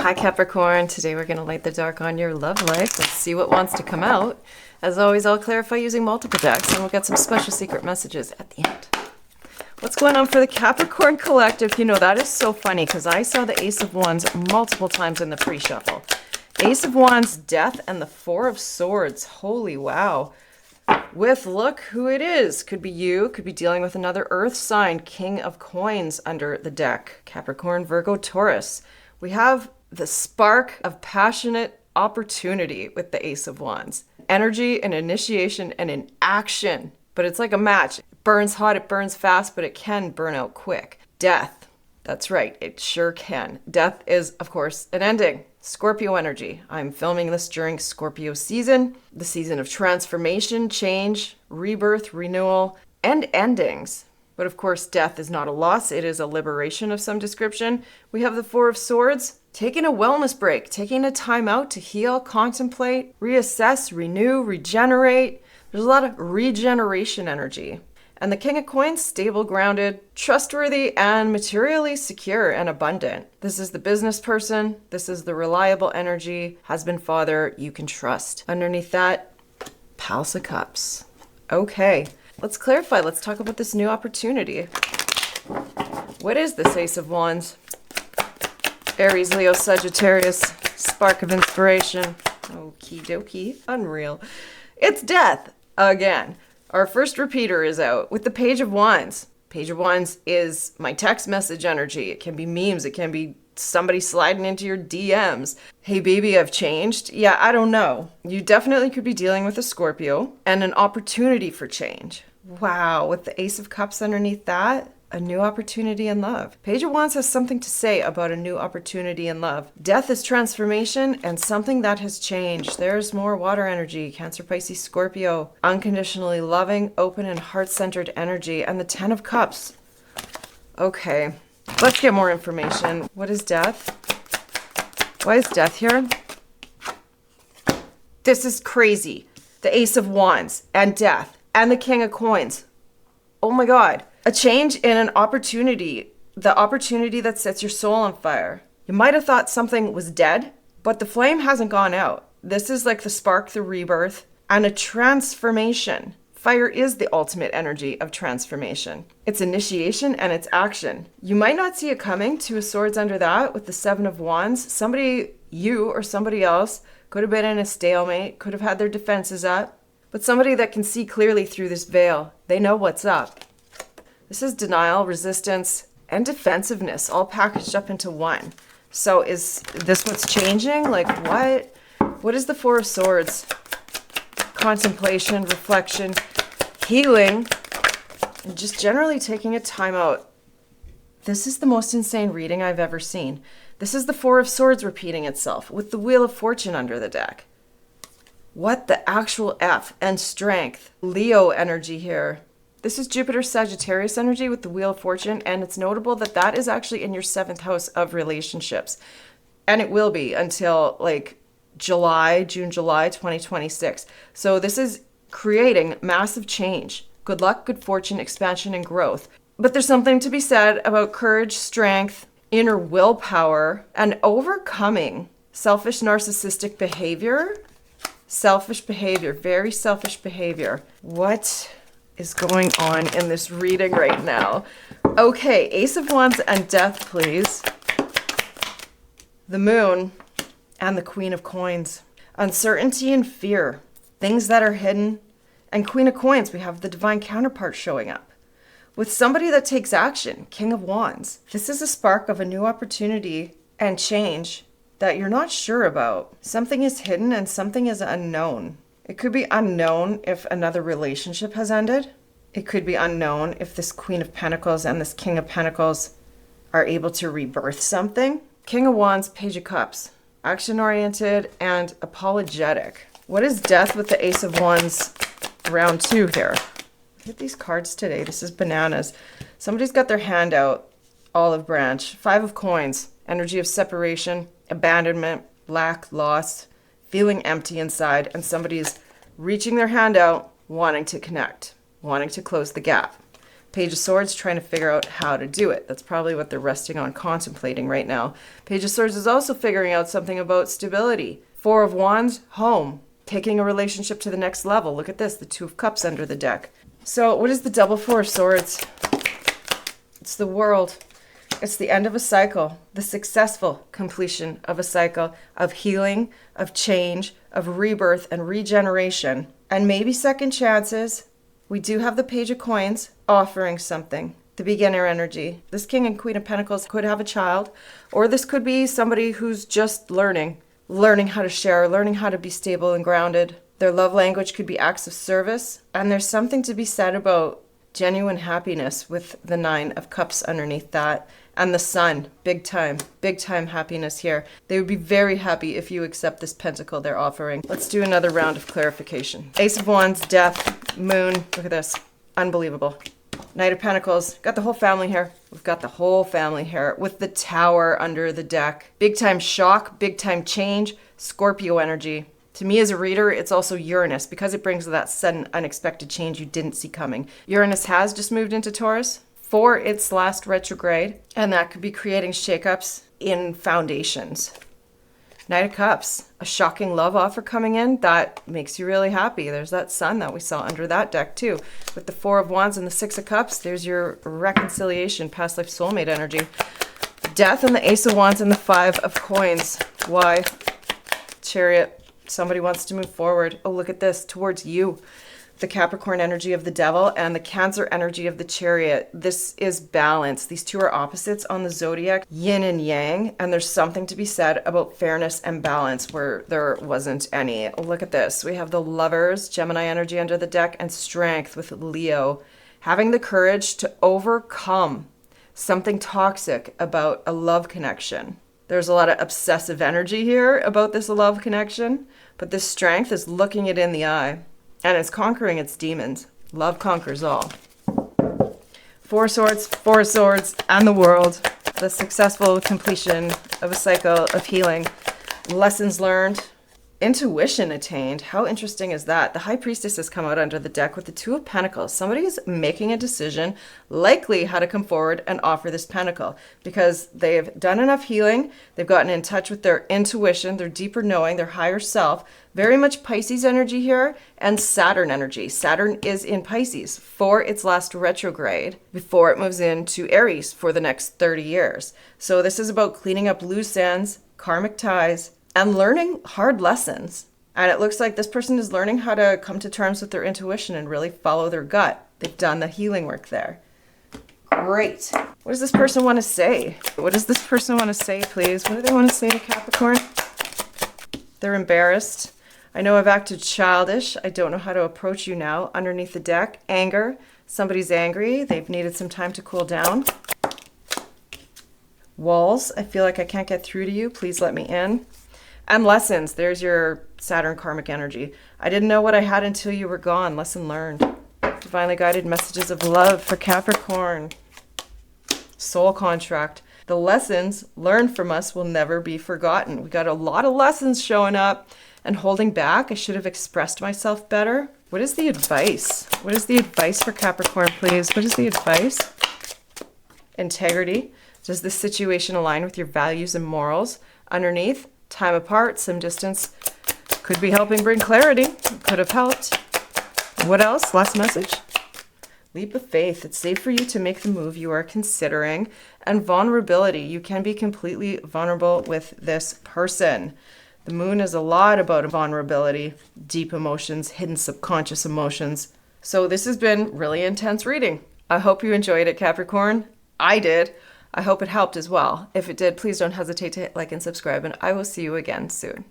Hi Capricorn, today we're going to light the dark on your love life. Let's see what wants to come out. As always, I'll clarify using multiple decks and we'll get some special secret messages at the end. What's going on for the Capricorn collective? You know, that is so funny because I saw the Ace of Wands multiple times in the pre-shuffle. Ace of Wands, Death, and the Four of Swords. Holy wow. With look who it is. Could be you, could be dealing with another earth sign. King of Coins under the deck. Capricorn, Virgo, Taurus. We have the spark of passionate opportunity with the Ace of Wands. Energy and initiation and an action. But it's like a match. It burns hot, it burns fast, but it can burn out quick. Death. That's right, it sure can. Death is, of course, an ending. Scorpio energy. I'm filming this during Scorpio season, the season of transformation, change, rebirth, renewal, and endings. But of course, death is not a loss. It is a liberation of some description. We have the Four of Swords, taking a wellness break, taking a time out to heal, contemplate, reassess, renew, regenerate. There's a lot of regeneration energy. And the King of Coins, stable, grounded, trustworthy, and materially secure and abundant. This is the business person. This is the reliable energy, husband, father, you can trust. Underneath that, Palace of Cups. Okay, let's clarify. Let's talk about this new opportunity. What is this Ace of Wands? Aries, Leo, Sagittarius, spark of inspiration. Okie dokie, unreal. It's death again. Our first repeater is out with the Page of Wands. Page of Wands is my text message energy. It can be memes. It can be somebody sliding into your DMs. Hey baby, I've changed. Yeah, I don't know. You definitely could be dealing with a Scorpio and an opportunity for change. Wow, with the Ace of Cups underneath that, a new opportunity in love. Page of Wands has something to say about a new opportunity in love. Death is transformation and something that has changed. There's more water energy. Cancer, Pisces, Scorpio. Unconditionally loving, open, and heart-centered energy. And the Ten of Cups. Okay, let's get more information. What is death? Why is death here? This is crazy. The Ace of Wands and death and the King of Coins. Oh my God. A change in an opportunity, the opportunity that sets your soul on fire. You might have thought something was dead, but the flame hasn't gone out. This is like the spark, the rebirth, and a transformation. Fire is the ultimate energy of transformation. It's initiation and it's action. You might not see it coming. Two of Swords under that with the Seven of Wands. Somebody, you or somebody else, could have been in a stalemate, could have had their defenses up, but somebody that can see clearly through this veil. They know what's up. This is denial, resistance, and defensiveness all packaged up into one. So is this what's changing? Like what? What is the Four of Swords? Contemplation, reflection, healing, and just generally taking a time out. This is the most insane reading I've ever seen. This is the Four of Swords repeating itself with the Wheel of Fortune under the deck. What the actual F? And strength. Leo energy here. This is Jupiter Sagittarius energy with the Wheel of Fortune, and it's notable that that is actually in your 7th house of relationships. And it will be until like June, July 2026. So this is creating massive change. Good luck, good fortune, expansion, and growth. But there's something to be said about courage, strength, inner willpower, and overcoming selfish narcissistic behavior. Selfish behavior, very selfish behavior. What is going on in this reading right now? Okay, Ace of Wands and death, please. The Moon and the Queen of Coins. Uncertainty and fear, things that are hidden. And Queen of Coins, we have the divine counterpart showing up. With somebody that takes action, King of Wands. This is a spark of a new opportunity and change that you're not sure about. Something is hidden and something is unknown. It could be unknown if another relationship has ended. It could be unknown if this Queen of Pentacles and this King of Pentacles are able to rebirth something. King of Wands, Page of Cups. Action-oriented and apologetic. What is death with the Ace of Wands round 2 here? Look at these cards today. This is bananas. Somebody's got their hand out. Olive branch. 5 of Coins. Energy of separation, abandonment, lack, loss, feeling empty inside, and somebody's reaching their hand out, wanting to connect, wanting to close the gap. Page of Swords trying to figure out how to do it. That's probably what they're resting on, contemplating right now. Page of Swords is also figuring out something about stability. Four of Wands, home. Taking a relationship to the next level. Look at this, the Two of Cups under the deck. So what is the double Four of Swords? It's the World. It's the end of a cycle, the successful completion of a cycle of healing, of change, of rebirth and regeneration, and maybe second chances. We do have the Page of Coins offering something, the beginner energy. This King and Queen of Pentacles could have a child, or this could be somebody who's just learning how to share, learning how to be stable and grounded. Their love language could be acts of service, and there's something to be said about genuine happiness with the Nine of Cups underneath that. And the Sun, big time happiness here. They would be very happy if you accept this pentacle they're offering. Let's do another round of clarification. Ace of Wands, Death, Moon, look at this, unbelievable. Knight of Pentacles, got the whole family here. We've got the whole family here with the Tower under the deck. Big time shock, big time change, Scorpio energy. To me as a reader, it's also Uranus because it brings that sudden unexpected change you didn't see coming. Uranus has just moved into Taurus for its last retrograde, and that could be creating shakeups in foundations. Knight of Cups, a shocking love offer coming in that makes you really happy. There's that Sun that we saw under that deck too. With the Four of Wands and the Six of Cups, there's your reconciliation, past life soulmate energy. Death and the Ace of Wands and the Five of Coins. Why? Chariot, somebody wants to move forward. Oh, look at this, towards you. The Capricorn energy of the Devil and the Cancer energy of the Chariot. This is balance. These two are opposites on the zodiac, yin and yang, and there's something to be said about fairness and balance where there wasn't any. Look at this. We have the Lovers, Gemini energy under the deck, and Strength with Leo. Having the courage to overcome something toxic about a love connection. There's a lot of obsessive energy here about this love connection, but this Strength is looking it in the eye. And it's conquering its demons. Love conquers all. Four of Swords, and the World. The successful completion of a cycle of healing. Lessons learned. Intuition attained. How interesting is that? The High Priestess has come out under the deck with the Two of Pentacles. Somebody is making a decision, likely how to come forward and offer this pentacle because they've done enough healing. They've gotten in touch with their intuition, their deeper knowing, their higher self. Very much Pisces energy here and Saturn energy. Saturn is in Pisces for its last retrograde before it moves into Aries for the next 30 years. So this is about cleaning up loose ends, karmic ties, and learning hard lessons. And it looks like this person is learning how to come to terms with their intuition and really follow their gut. They've done the healing work there. Great. What does this person want to say? What does this person want to say, please? What do they want to say to Capricorn? They're embarrassed. I know I've acted childish. I don't know how to approach you now. Underneath the deck, anger. Somebody's angry. They've needed some time to cool down. Walls. I feel like I can't get through to you. Please let me in. And lessons. There's your Saturn karmic energy. I didn't know what I had until you were gone. Lesson learned. Divinely guided messages of love for Capricorn. Soul contract. The lessons learned from us will never be forgotten. We got a lot of lessons showing up and holding back. I should have expressed myself better. What is the advice? What is the advice for Capricorn, please? What is the advice? Integrity. Does this situation align with your values and morals? Underneath, time apart, some distance could be helping bring clarity. Could have helped. What else? Last message. Leap of faith. It's safe for you to make the move you are considering. And vulnerability. You can be completely vulnerable with this person. The moon is a lot about vulnerability, deep emotions, hidden subconscious emotions. So this has been really intense reading. I hope you enjoyed it, Capricorn. I did. I hope it helped as well. If it did, please don't hesitate to hit like and subscribe, and I will see you again soon.